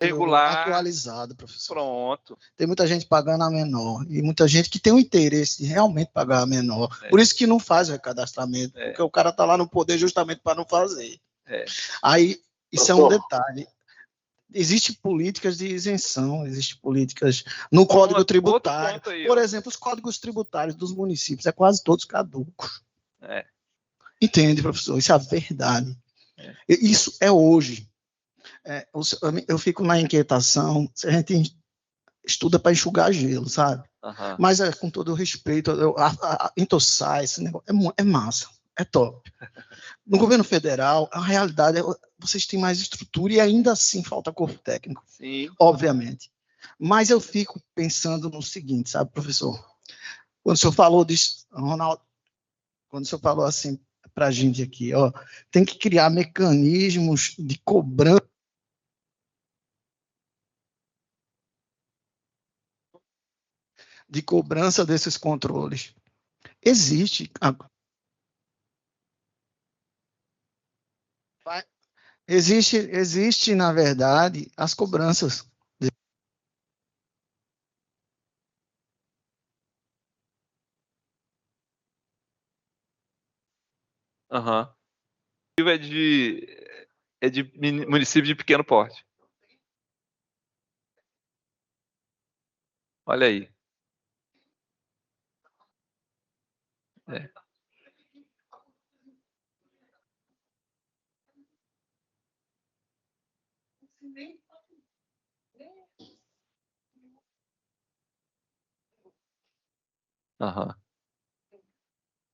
regular, atualizado, professor. Pronto. Tem muita gente pagando a menor e muita gente que tem o interesse de realmente pagar a menor. Por isso que não faz o recadastramento, porque o cara está lá no poder justamente para não fazer. Aí, isso é um detalhe. Existem políticas de isenção, existem políticas no Código Tributário. Aí, por exemplo, os códigos tributários dos municípios é quase todos caducos. Entende, professor? Isso é a verdade. Isso é hoje. Eu fico na inquietação, se a gente estuda para enxugar gelo, sabe? Mas com todo o respeito, entossar esse negócio é massa, é top. No governo federal, a realidade é vocês têm mais estrutura e ainda assim falta corpo técnico. Sim. Obviamente. Mas eu fico pensando no seguinte, sabe, professor? Quando o senhor falou disso, Ronaldo, quando o senhor falou assim para a gente aqui, ó, tem que criar mecanismos de cobrança desses controles. Existe, na verdade, as cobranças. É de município de pequeno porte. Olha aí.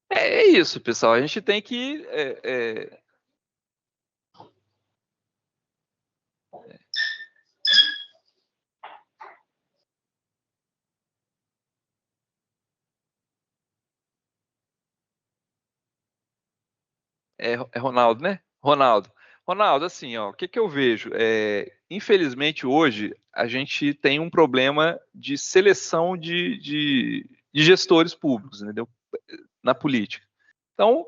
É isso, pessoal. A gente tem que Ronaldo, né? Ronaldo, assim, ó, o que eu vejo? Infelizmente, hoje, a gente tem um problema de seleção de gestores públicos, entendeu? Na política. Então,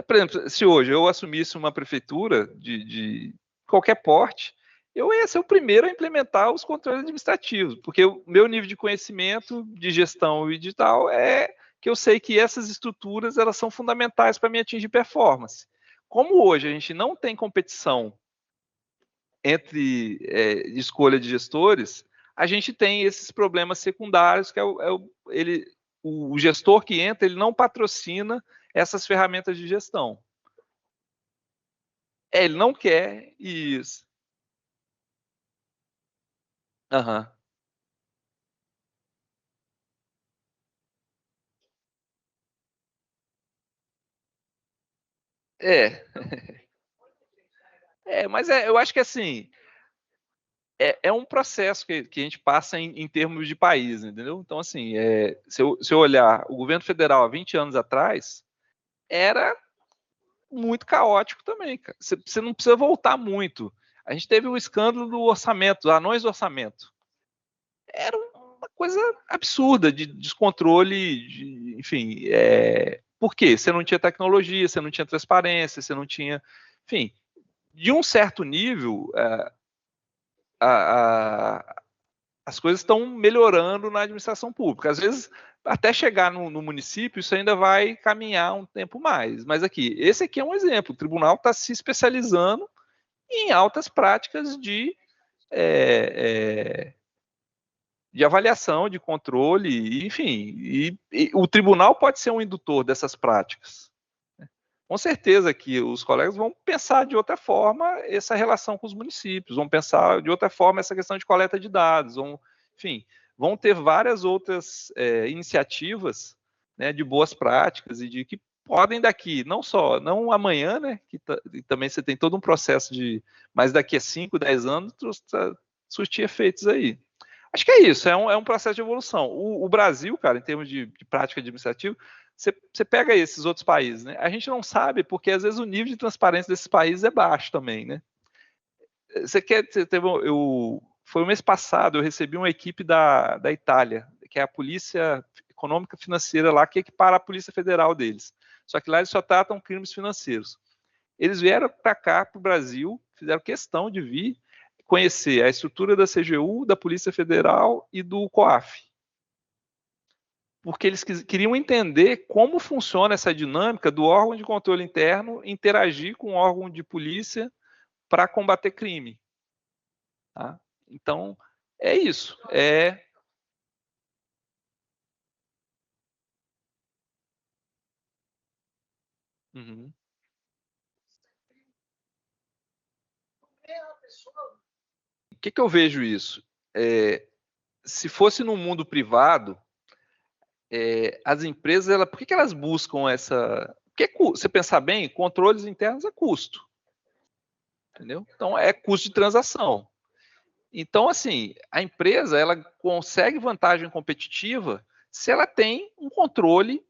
por exemplo, se hoje eu assumisse uma prefeitura de qualquer porte, eu ia ser o primeiro a implementar os controles administrativos, porque o meu nível de conhecimento de gestão e de tal é que eu sei que essas estruturas elas são fundamentais para me atingir performance. Como hoje a gente não tem competição entre escolha de gestores, a gente tem esses problemas secundários, que o gestor que entra, ele não patrocina essas ferramentas de gestão. Ele não quer isso. Mas eu acho que assim é um processo que a gente passa em termos de país, entendeu? Então, assim, se eu olhar o governo federal há 20 anos atrás, era muito caótico também, cara. Você não precisa voltar muito. A gente teve um escândalo do orçamento, dos anões do orçamento. Era uma coisa absurda de descontrole, enfim. Por quê? Você não tinha tecnologia, você não tinha transparência, você não tinha... Enfim, de um certo nível, as coisas estão melhorando na administração pública. Às vezes, até chegar no município, isso ainda vai caminhar um tempo mais. Mas esse aqui é um exemplo. O tribunal está se especializando em altas práticas de avaliação, de controle, enfim. E o tribunal pode ser um indutor dessas práticas. Com certeza que os colegas vão pensar de outra forma essa relação com os municípios, vão pensar de outra forma essa questão de coleta de dados, enfim, vão ter várias outras iniciativas, né, de boas práticas e de que podem daqui, não amanhã, né, que também você tem todo um processo mas daqui a 5, 10 anos, surtir efeitos aí. Acho que é isso, é um processo de evolução. O Brasil, cara, em termos de prática administrativa, você pega esses outros países, né? A gente não sabe porque às vezes o nível de transparência desses países é baixo também, né? Foi o mês passado, eu recebi uma equipe da Itália, que é a Polícia Econômica Financeira lá, que equipara a Polícia Federal deles. Só que lá eles só tratam crimes financeiros. Eles vieram para cá, para o Brasil, fizeram questão de vir conhecer a estrutura da CGU, da Polícia Federal e do COAF. Porque eles queriam entender como funciona essa dinâmica do órgão de controle interno interagir com o órgão de polícia para combater crime. Tá? Então, é isso. Uhum. O que eu vejo isso? Se fosse no mundo privado, as empresas, por que elas buscam essa... Porque, você pensar bem, controles internos é custo. Entendeu? Então, é custo de transação. Então, assim, a empresa, ela consegue vantagem competitiva se ela tem um controle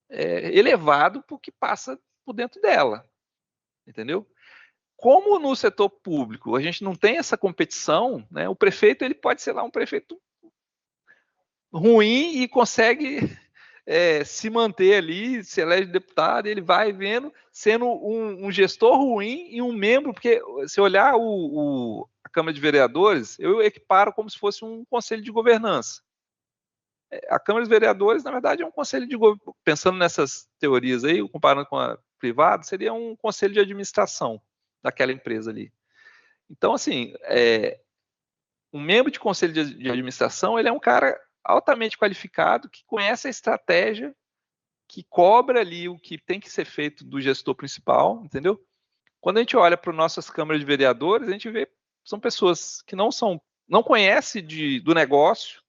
elevado por que passa por dentro dela. Entendeu? Como no setor público a gente não tem essa competição, né, o prefeito ele pode ser lá um prefeito ruim e consegue se manter ali, se elege deputado, ele vai vendo, sendo um gestor ruim e um membro, porque se olhar a Câmara de Vereadores, eu equiparo como se fosse um conselho de governança. A Câmara de Vereadores, na verdade, é um conselho de governança, pensando nessas teorias aí, comparando com a privada, seria um conselho de administração daquela empresa ali. Então, assim, um membro de conselho de administração, ele é um cara altamente qualificado, que conhece a estratégia, que cobra ali o que tem que ser feito do gestor principal, entendeu? Quando a gente olha para nossas câmaras de vereadores, a gente vê são pessoas que não conhecem do negócio,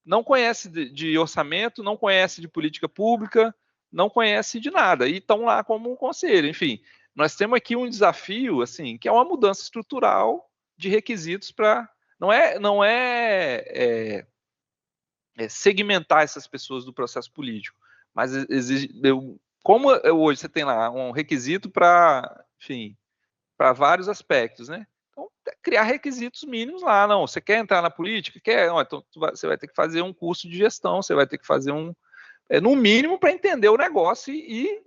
não conhecem de orçamento, não conhecem de política pública, não conhecem de nada, e estão lá como um conselho. Enfim, nós temos aqui um desafio, assim, que é uma mudança estrutural de requisitos para... Não é segmentar essas pessoas do processo político, mas exige, como hoje você tem lá um requisito para, enfim, para vários aspectos, né? Então, criar requisitos mínimos lá, não, você quer entrar na política? Quer? Não, então você vai ter que fazer um curso de gestão, você vai ter que fazer no mínimo para entender o negócio e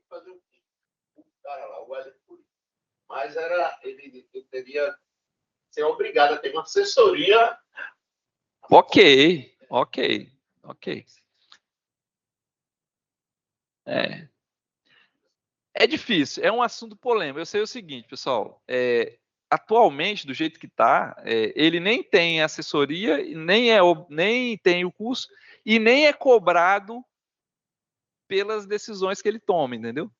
fazer o cara lá, o Wellington Político. Mas ele teria ser obrigado a ter uma assessoria. Ok. É difícil, é um assunto polêmico. Eu sei o seguinte, pessoal, atualmente, do jeito que está, ele nem tem assessoria, nem tem o curso, e nem é cobrado pelas decisões que ele toma, entendeu?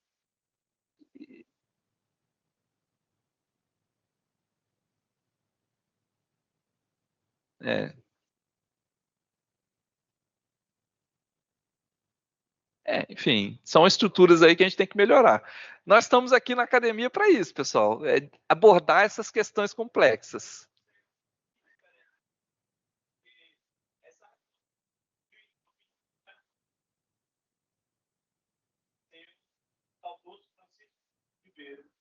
Enfim, são estruturas aí que a gente tem que melhorar. Nós estamos aqui na academia para isso, pessoal, abordar essas questões complexas.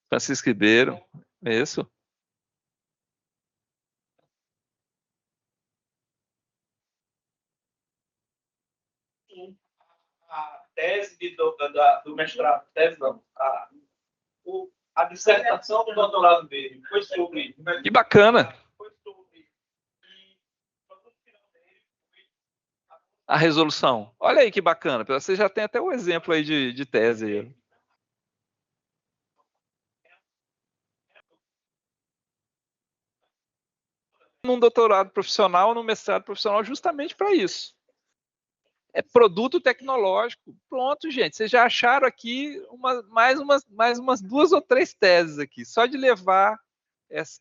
Francisco Ribeiro, isso. A tese do mestrado, tese não, a dissertação do doutorado dele foi sobre... Que bacana! A resolução. Olha aí que bacana. Você já tem até um exemplo aí de tese. Aí. Num doutorado profissional, num mestrado profissional, justamente para isso. É produto tecnológico. Pronto, gente. Vocês já acharam aqui mais umas 2 ou 3 teses aqui. Só de levar,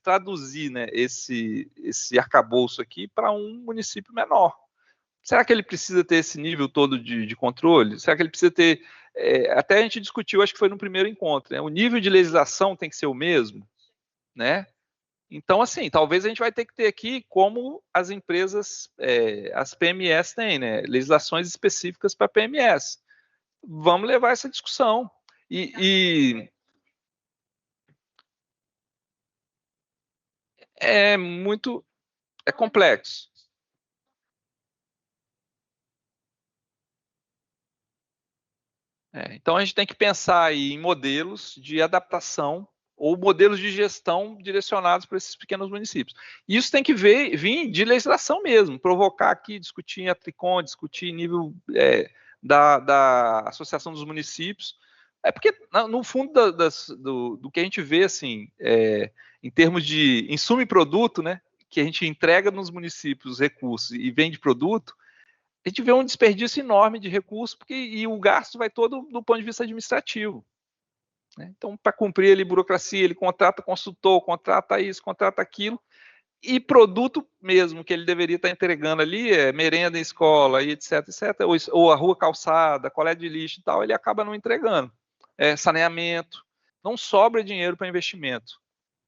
traduzir, né, esse arcabouço aqui para um município menor. Será que ele precisa ter esse nível todo de controle? Será que ele precisa ter... até a gente discutiu, acho que foi no primeiro encontro, né? O nível de legislação tem que ser o mesmo, né? Então, assim, talvez a gente vai ter que ter aqui como as empresas, as PMS têm, né? Legislações específicas para PMS. Vamos levar essa discussão. É muito... É complexo. Então, a gente tem que pensar aí em modelos de adaptação ou modelos de gestão direcionados para esses pequenos municípios. E isso tem que vir de legislação mesmo, provocar aqui, discutir em Atricom, discutir em nível da Associação dos Municípios. Porque, no fundo, do que a gente vê, assim, em termos de insumo e produto, né, que a gente entrega nos municípios recursos e vende produto, a gente vê um desperdício enorme de recursos, e o gasto vai todo do ponto de vista administrativo. Então, para cumprir ali burocracia, ele contrata consultor, contrata isso, contrata aquilo, e produto mesmo que ele deveria estar entregando ali, merenda em escola, e etc, ou a rua calçada, coleta de lixo e tal, ele acaba não entregando. Saneamento, não sobra dinheiro para investimento,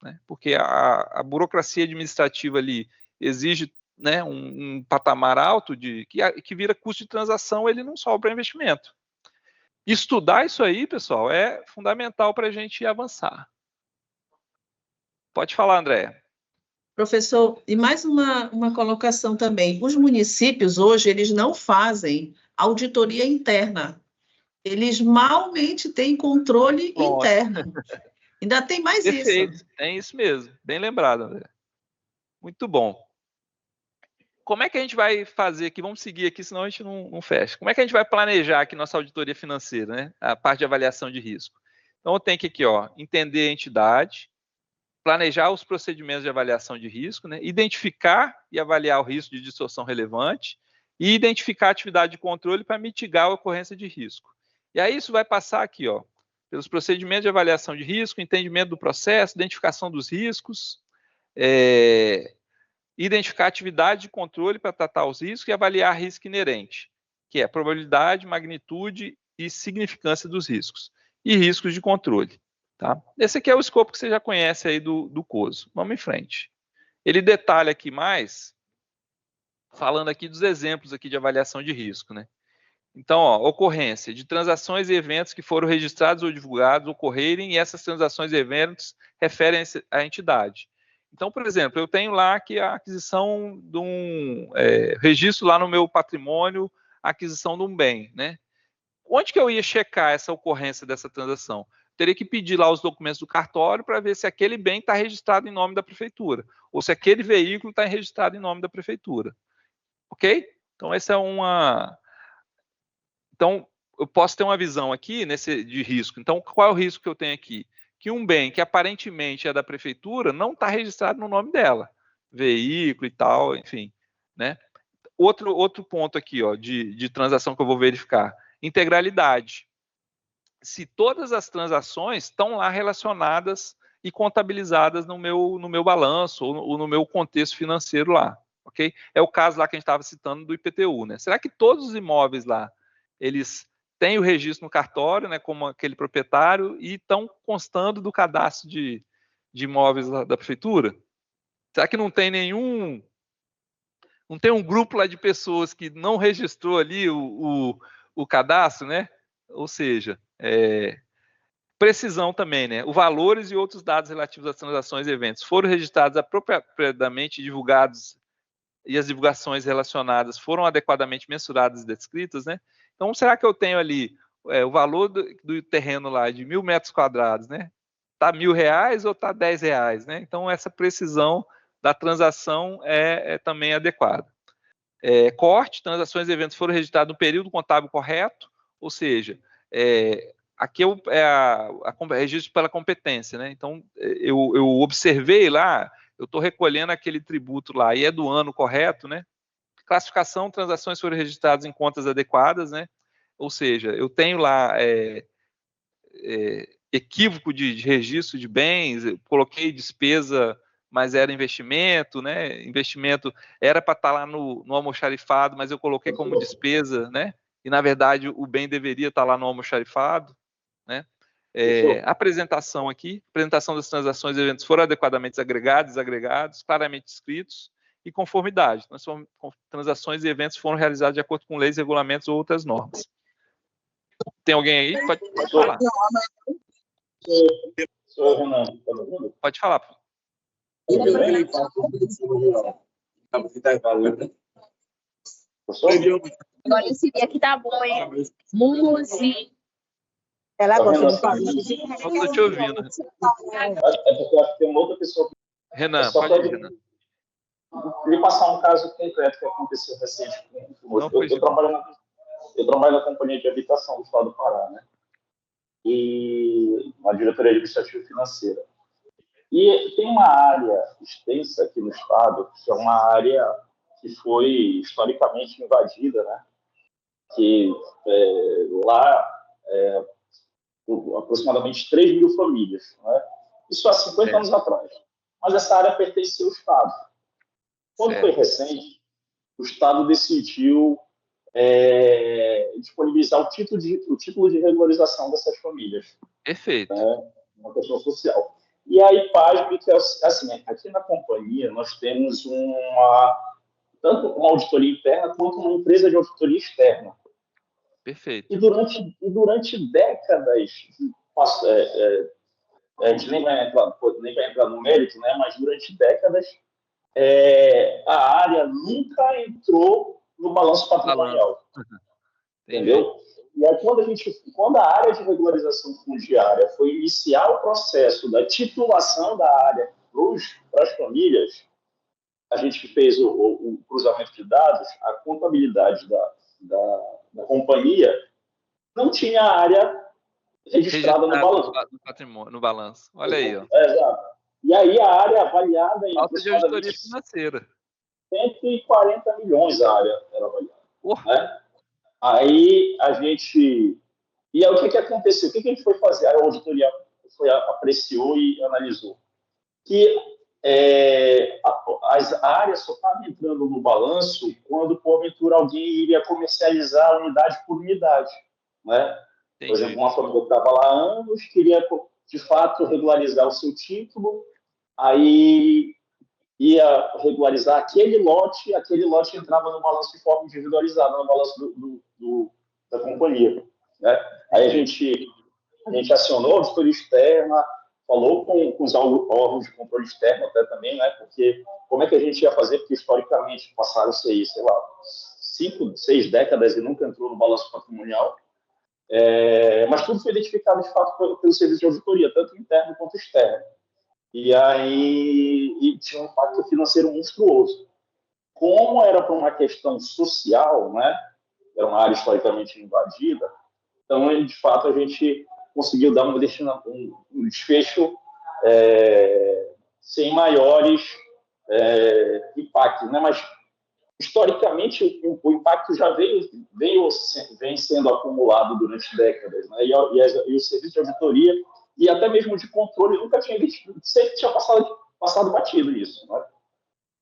né? Porque a burocracia administrativa ali exige, né, um patamar alto que vira custo de transação, ele não sobra para investimento. Estudar isso aí, pessoal, é fundamental para a gente avançar. Pode falar, Andréa. Professor, e mais uma colocação também. Os municípios hoje, eles não fazem auditoria interna. Eles malmente têm controle interno. Ainda tem mais Perfeito. isso. É isso mesmo. Bem lembrado, André. Muito bom. Como é que a gente vai fazer aqui? Vamos seguir aqui, senão a gente não fecha. Como é que a gente vai planejar aqui nossa auditoria financeira, né? A parte de avaliação de risco. Então, eu tenho que aqui, entender a entidade, planejar os procedimentos de avaliação de risco, né? Identificar e avaliar o risco de distorção relevante e identificar a atividade de controle para mitigar a ocorrência de risco. E aí isso vai passar aqui, pelos procedimentos de avaliação de risco, entendimento do processo, identificação dos riscos, identificar a atividade de controle para tratar os riscos e avaliar risco inerente, que é a probabilidade, magnitude e significância dos riscos, e riscos de controle. Tá? Esse aqui é o escopo que você já conhece aí do COSO. Vamos em frente. Ele detalha aqui mais, falando aqui dos exemplos aqui de avaliação de risco, né? Então, ocorrência de transações e eventos que foram registrados ou divulgados ocorrerem e essas transações e eventos referem à entidade. Então, por exemplo, eu tenho lá que a aquisição de um registro lá no meu patrimônio, a aquisição de um bem, né? Onde que eu ia checar essa ocorrência dessa transação? Teria que pedir lá os documentos do cartório para ver se aquele bem está registrado em nome da prefeitura, ou se aquele veículo está registrado em nome da prefeitura. Ok? Então, essa é uma... Então, eu posso ter uma visão aqui de risco. Então, qual é o risco que eu tenho aqui? Que um bem que aparentemente é da prefeitura não está registrado no nome dela. Veículo e tal, enfim. Né? Outro ponto aqui, de transação que eu vou verificar. Integralidade. Se todas as transações estão lá relacionadas e contabilizadas no meu balanço ou no meu contexto financeiro lá, ok? É o caso lá que a gente estava citando do IPTU, né? Será que todos os imóveis lá, eles têm o registro no cartório, né, como aquele proprietário, e estão constando do cadastro de imóveis da prefeitura? Será que não tem não tem um grupo lá de pessoas que não registrou ali o cadastro, né? Ou seja, precisão também, né? Os valores e outros dados relativos às transações e eventos foram registrados apropriadamente divulgados e as divulgações relacionadas foram adequadamente mensuradas e descritas, né? Então, será que eu tenho ali o valor do terreno lá de 1.000 metros quadrados, né? Tá R$1.000 ou tá R$10, né? Então, essa precisão da transação é também adequada. Corte, transações e eventos foram registrados no período contábil correto, ou seja, aqui registro pela competência, né? Então, eu observei lá, eu estou recolhendo aquele tributo lá e é do ano correto, né? Classificação, transações foram registradas em contas adequadas, né? Ou seja, eu tenho lá equívoco de registro de bens, eu coloquei despesa, mas era investimento, né? Investimento era para estar lá no almoxarifado, mas eu coloquei como despesa, né? E, na verdade, o bem deveria estar lá no almoxarifado, né? Apresentação aqui, apresentação das transações e eventos foram adequadamente agregados, desagregados, claramente escritos e conformidade. Transações e eventos foram realizados de acordo com leis, regulamentos ou outras normas. Tem alguém aí? Pode falar. Pode falar. Agora esse dia aqui tá bom, hein? Música. Ela gosta de falar. Eu estou te ouvindo. É porque eu acho que tem uma outra pessoa. Renan, pode ir, Renan. Queria passar um caso concreto que aconteceu recente. Eu trabalho na companhia de habitação do estado do Pará, né? E uma diretoria administrativa e financeira. E tem uma área extensa aqui no estado, que é uma área que foi historicamente invadida, né? Que lá aproximadamente 3 mil famílias, né? Isso há 50 anos atrás. Mas essa área pertencia ao Estado. Quando foi recente, o Estado decidiu disponibilizar o título de regularização dessas famílias. Perfeito. Né? Uma questão social. E aí, pasme, que assim, aqui na companhia nós temos tanto uma auditoria interna quanto uma empresa de auditoria externa. Perfeito. E durante décadas, a gente nem vai entrar no mérito, né? Mas durante décadas, a área nunca entrou no balanço patrimonial. Entendeu? E aí, quando a área de regularização fundiária foi iniciar o processo da titulação da área para as famílias, a gente fez o cruzamento de dados, a contabilidade da companhia não tinha a área registrada no balanço. No patrimônio, no balanço. Olha aí, ó. Exato. E aí a área avaliada em falta de auditoria financeira. 140 milhões a área era avaliada. Né? Aí a gente... E aí o que aconteceu? O que a gente foi fazer? A auditoria apreciou e analisou. Que a área só estava entrando no balanço quando, porventura, alguém iria comercializar unidade por unidade. Né? Por exemplo, uma família que estava lá há anos, queria, de fato, regularizar o seu título, aí ia regularizar aquele lote entrava no balanço de forma individualizada, no balanço da companhia. Né? Aí a gente acionou a auditoria externa, falou com os órgãos de controle externo até também, né? Porque como é que a gente ia fazer? Porque historicamente passaram-se aí, sei lá, 5, 6 décadas e nunca entrou no balanço patrimonial. Mas tudo foi identificado, de fato, pelo serviço de auditoria, tanto interno quanto externo. E aí tinha um impacto financeiro monstruoso. Como era para uma questão social, né? Era uma área historicamente invadida, então, de fato, a gente conseguiu dar um desfecho sem maiores impactos, né? Mas historicamente o impacto já vem sendo acumulado durante décadas, né? E o serviço de auditoria e até mesmo de controle nunca tinha sempre tinha passado batido isso, né?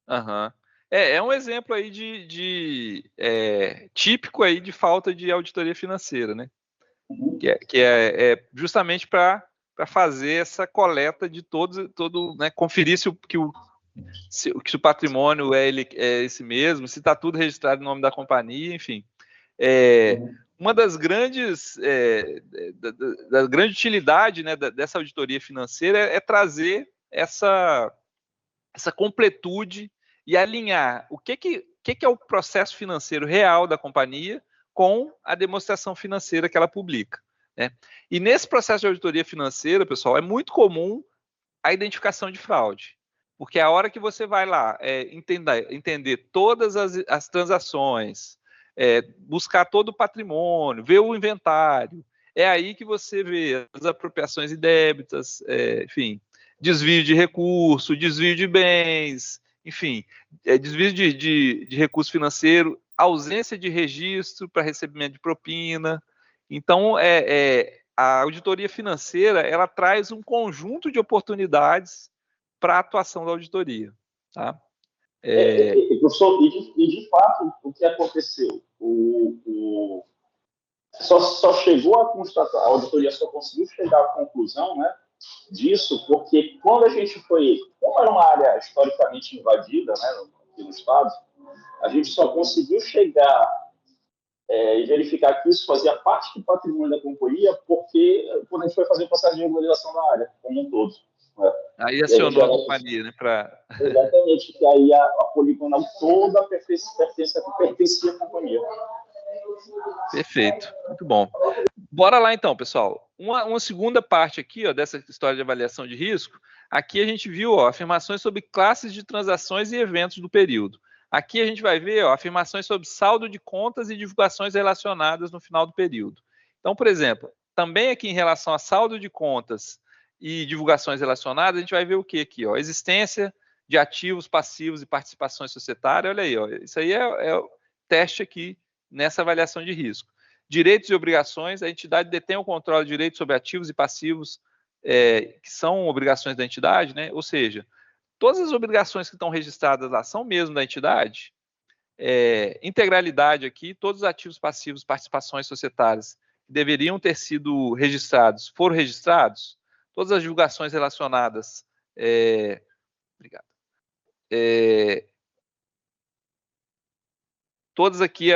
Uhum. É um exemplo aí típico aí de falta de auditoria financeira, né? Uhum. Que é justamente para fazer essa coleta de todo, né? Conferir se o patrimônio é esse mesmo, se está tudo registrado em nome da companhia, enfim. Uma das grandes da grande utilidade, né, dessa auditoria financeira é trazer essa completude e alinhar o que é o processo financeiro real da companhia com a demonstração financeira que ela publica. Né? E nesse processo de auditoria financeira, pessoal, é muito comum a identificação de fraude. Porque a hora que você vai lá entender todas as transações, buscar todo o patrimônio, ver o inventário, é aí que você vê as apropriações indébitas, enfim, desvio de recurso, desvio de bens, enfim, desvio de recurso financeiro, ausência de registro para recebimento de propina. Então, a auditoria financeira ela traz um conjunto de oportunidades para a atuação da auditoria. Tá? Professor, e de fato, o que aconteceu? Só chegou a constatar, a auditoria só conseguiu chegar à conclusão, né, disso, porque quando a gente como era uma área historicamente invadida, né, aqui no Estado, a gente só conseguiu chegar e verificar que isso fazia parte do patrimônio da companhia, porque quando a gente foi fazer o processo de regularização da área, como um todo. Né? Aí acionou a companhia, né? Exatamente, que aí a poligonal toda pertencia à companhia. Perfeito, muito bom. Bora lá então, pessoal. uma segunda parte aqui, ó, dessa história de avaliação de risco, aqui a gente viu, ó, afirmações sobre classes de transações e eventos do período. Aqui a gente vai ver, ó, afirmações sobre saldo de contas e divulgações relacionadas no final do período. Então, por exemplo, também aqui em relação a saldo de contas e divulgações relacionadas, a gente vai ver o que aqui, ó, existência de ativos, passivos e participações societárias. Olha aí, ó, isso aí é o teste aqui nessa avaliação de risco. Direitos e obrigações, a entidade detém o controle de direitos sobre ativos e passivos, que são obrigações da entidade, né? Ou seja, todas as obrigações que estão registradas lá são mesmo da entidade. Integralidade aqui, todos os ativos, passivos, participações societárias que deveriam ter sido registrados, foram registrados. Todas as divulgações relacionadas, obrigado. Todas aqui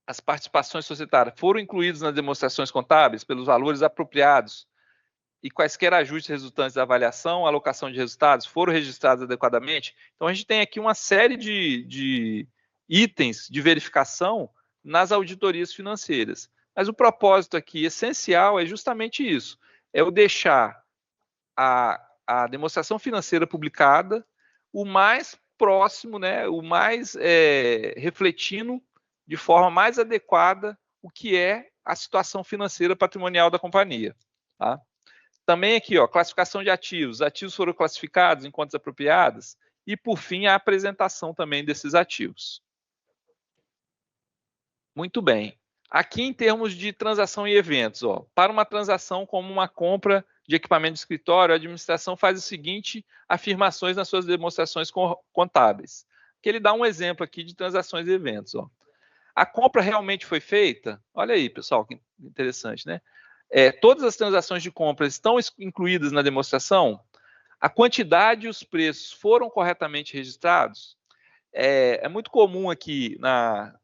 as participações societárias foram incluídas nas demonstrações contábeis pelos valores apropriados e quaisquer ajustes resultantes da avaliação, alocação de resultados foram registrados adequadamente. Então, a gente tem aqui uma série de itens de verificação nas auditorias financeiras. Mas o propósito aqui essencial é justamente isso, é o deixar a demonstração financeira publicada o mais próximo, né, o mais refletindo de forma mais adequada o que é a situação financeira patrimonial da companhia. Tá? Também aqui, ó, classificação de ativos. Ativos foram classificados em contas apropriadas e, por fim, a apresentação também desses ativos. Muito bem. Aqui, em termos de transação e eventos, ó, para uma transação como uma compra de equipamento de escritório, a administração faz o seguinte afirmações nas suas demonstrações contábeis. Que ele dá um exemplo aqui de transações e eventos. Ó. A compra realmente foi feita? Olha aí, pessoal, que interessante, né? Todas as transações de compra estão incluídas na demonstração? A quantidade e os preços foram corretamente registrados? É muito comum aqui,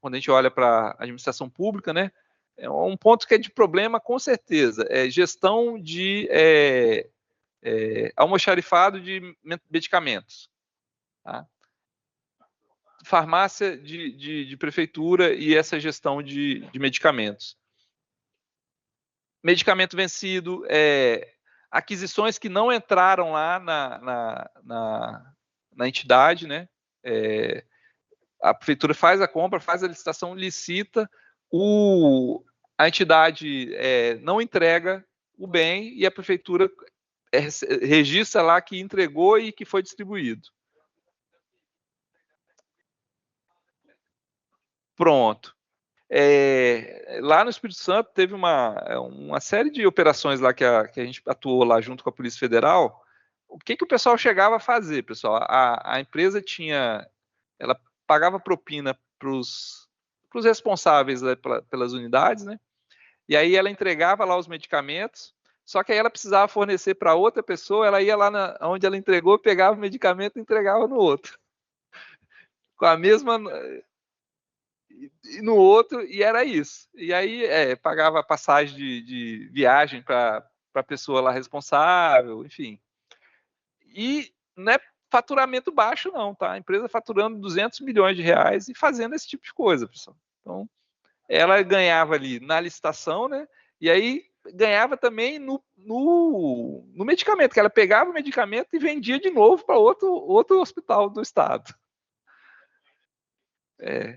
quando a gente olha para a administração pública, né? É um ponto que é de problema, com certeza, é gestão de almoxarifado de medicamentos. Tá? Farmácia de prefeitura e essa gestão de medicamentos. Medicamento vencido, aquisições que não entraram lá na entidade, né? A prefeitura faz a compra, faz a licitação, licita, a entidade não entrega o bem e a prefeitura registra lá que entregou e que foi distribuído. Pronto. Lá no Espírito Santo teve uma série de operações lá que a gente atuou lá junto com a Polícia Federal. O que o pessoal chegava a fazer, pessoal? A empresa ela pagava propina para os responsáveis, né, pelas unidades, né? E aí ela entregava lá os medicamentos, só que aí ela precisava fornecer para outra pessoa, ela ia lá onde ela entregou, pegava o medicamento e entregava no outro. Com a mesma... E no outro, e era isso. E aí pagava passagem de viagem para a pessoa lá responsável, enfim. E não é faturamento baixo não, tá? A empresa faturando 200 milhões de reais e fazendo esse tipo de coisa, pessoal. Então, ela ganhava ali na licitação, né? E aí ganhava também no medicamento, que ela pegava o medicamento e vendia de novo para outro hospital do estado.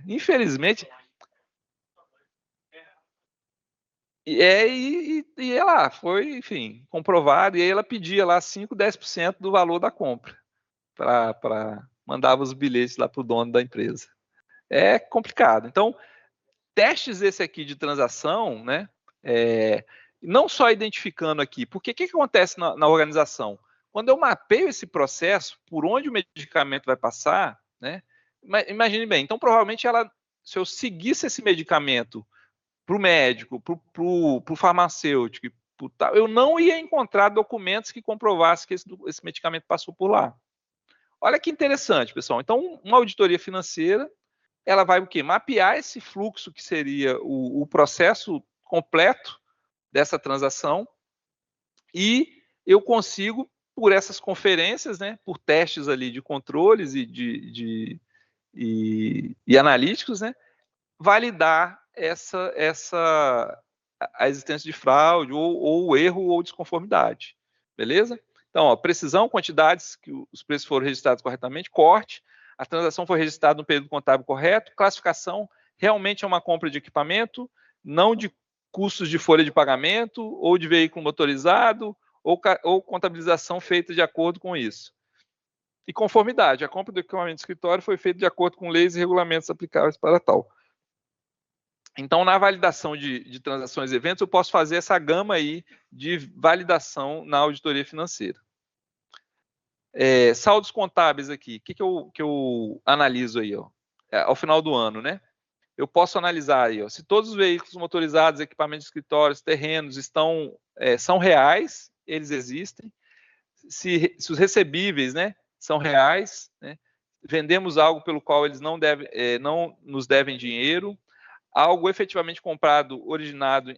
Infelizmente... E ela foi, enfim, comprovado, e aí ela pedia lá 5%, 10% do valor da compra, mandava os bilhetes lá para o dono da empresa. É complicado. Então, testes esse aqui de transação, né, não só identificando aqui, porque o que acontece na organização? Quando eu mapeio esse processo, por onde o medicamento vai passar, né, imagine bem, então provavelmente se eu seguisse esse medicamento para o médico, para o farmacêutico, eu não ia encontrar documentos que comprovassem que esse medicamento passou por lá. Olha que interessante, pessoal. Então, uma auditoria financeira, ela vai o quê? Mapear esse fluxo que seria o processo completo dessa transação, e eu consigo, por essas conferências, né, por testes ali de controles e analíticos, né, validar a existência de fraude, ou erro, ou desconformidade. Beleza? Então, ó, precisão, quantidades, que os preços foram registrados corretamente, corte, a transação foi registrada no período contábil correto, classificação, realmente é uma compra de equipamento, não de custos de folha de pagamento, ou de veículo motorizado, ou contabilização feita de acordo com isso. E conformidade, a compra do equipamento de escritório foi feita de acordo com leis e regulamentos aplicáveis para tal. Então, na validação de transações e eventos, eu posso fazer essa gama aí de validação na auditoria financeira. Saldos contábeis aqui, o que eu analiso aí, ó, ao final do ano, né? Eu posso analisar aí, ó, se todos os veículos motorizados, equipamentos de escritórios, terrenos são reais, eles existem. Se os recebíveis, né, são reais, né? Vendemos algo pelo qual eles não nos devem dinheiro, algo efetivamente comprado, originado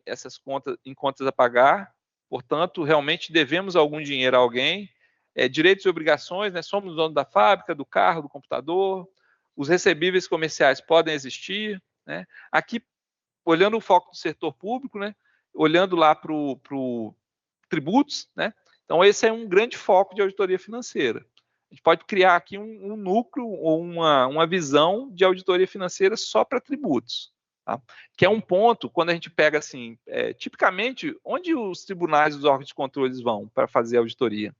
em contas a pagar, portanto, realmente devemos algum dinheiro a alguém, direitos e obrigações, né, somos dono da fábrica, do carro, do computador, os recebíveis comerciais podem existir, né, aqui, olhando o foco do setor público, né, olhando lá para o tributos, né, então esse é um grande foco de auditoria financeira. A gente pode criar aqui um núcleo ou uma visão de auditoria financeira só para tributos. Tá? Que é um ponto, quando a gente pega assim, tipicamente, onde os tribunais e os órgãos de controle vão para fazer auditoria?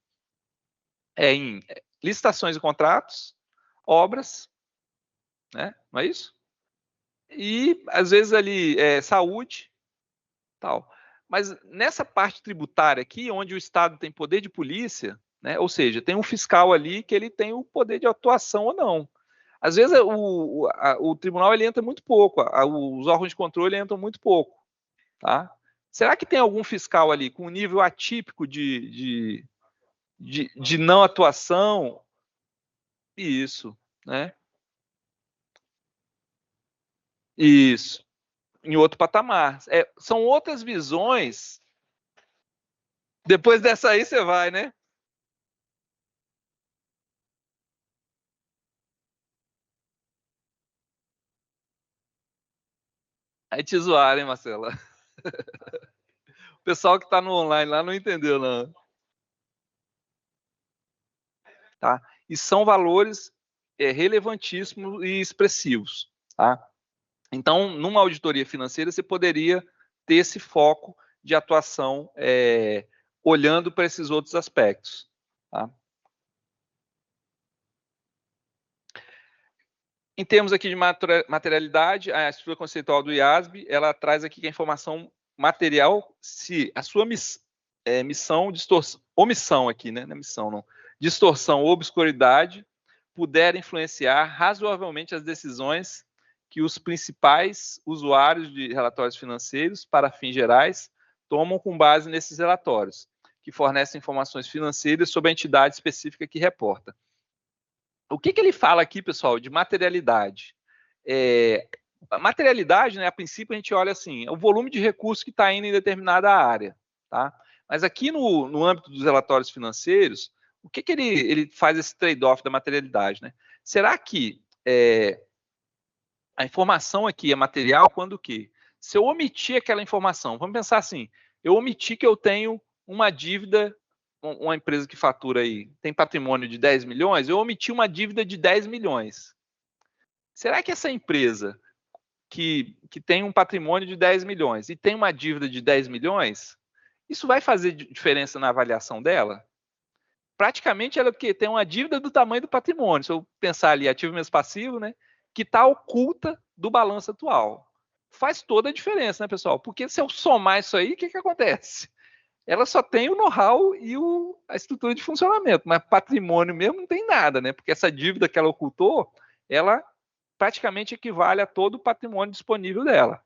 Em licitações e contratos, obras, né? Não é isso? E, às vezes, ali, saúde, tal. Mas nessa parte tributária aqui, onde o Estado tem poder de polícia, né? Ou seja, tem um fiscal ali que ele tem o poder de atuação ou não. Às vezes o tribunal ele entra muito pouco, os órgãos de controle entram muito pouco. Tá? Será que tem algum fiscal ali com um nível atípico de não atuação? Isso, né? Isso, em outro patamar. São outras visões. Depois dessa aí você vai, né? Aí te zoaram, hein, Marcela? O pessoal que está no online lá não entendeu, não. Tá? E são valores relevantíssimos e expressivos. Tá? Então, numa auditoria financeira, você poderia ter esse foco de atuação olhando para esses outros aspectos. Tá? Em termos aqui de materialidade, a estrutura conceitual do IASB, ela traz aqui que a informação material, se a sua missão, distorção, omissão aqui, né? Não é missão, não. Distorção ou obscuridade puder influenciar razoavelmente as decisões que os principais usuários de relatórios financeiros, para fins gerais, tomam com base nesses relatórios, que fornecem informações financeiras sobre a entidade específica que reporta. O que ele fala aqui, pessoal, de materialidade? A materialidade, né, a princípio, a gente olha assim, é o volume de recursos que está indo em determinada área. Tá? Mas aqui no âmbito dos relatórios financeiros, o que ele faz esse trade-off da materialidade? Né? Será que a informação aqui é material quando o quê? Se eu omitir aquela informação, vamos pensar assim, eu omiti que eu tenho uma dívida, uma empresa que fatura aí, tem patrimônio de 10 milhões, eu omiti uma dívida de 10 milhões. Será que essa empresa que tem um patrimônio de 10 milhões e tem uma dívida de 10 milhões, isso vai fazer diferença na avaliação dela? Praticamente ela tem uma dívida do tamanho do patrimônio, se eu pensar ali ativo menos passivo, né, que está oculta do balanço atual. Faz toda a diferença, né, pessoal? Porque se eu somar isso aí, o que acontece? Ela só tem o know-how e a estrutura de funcionamento, mas patrimônio mesmo não tem nada, né? Porque essa dívida que ela ocultou, ela praticamente equivale a todo o patrimônio disponível dela.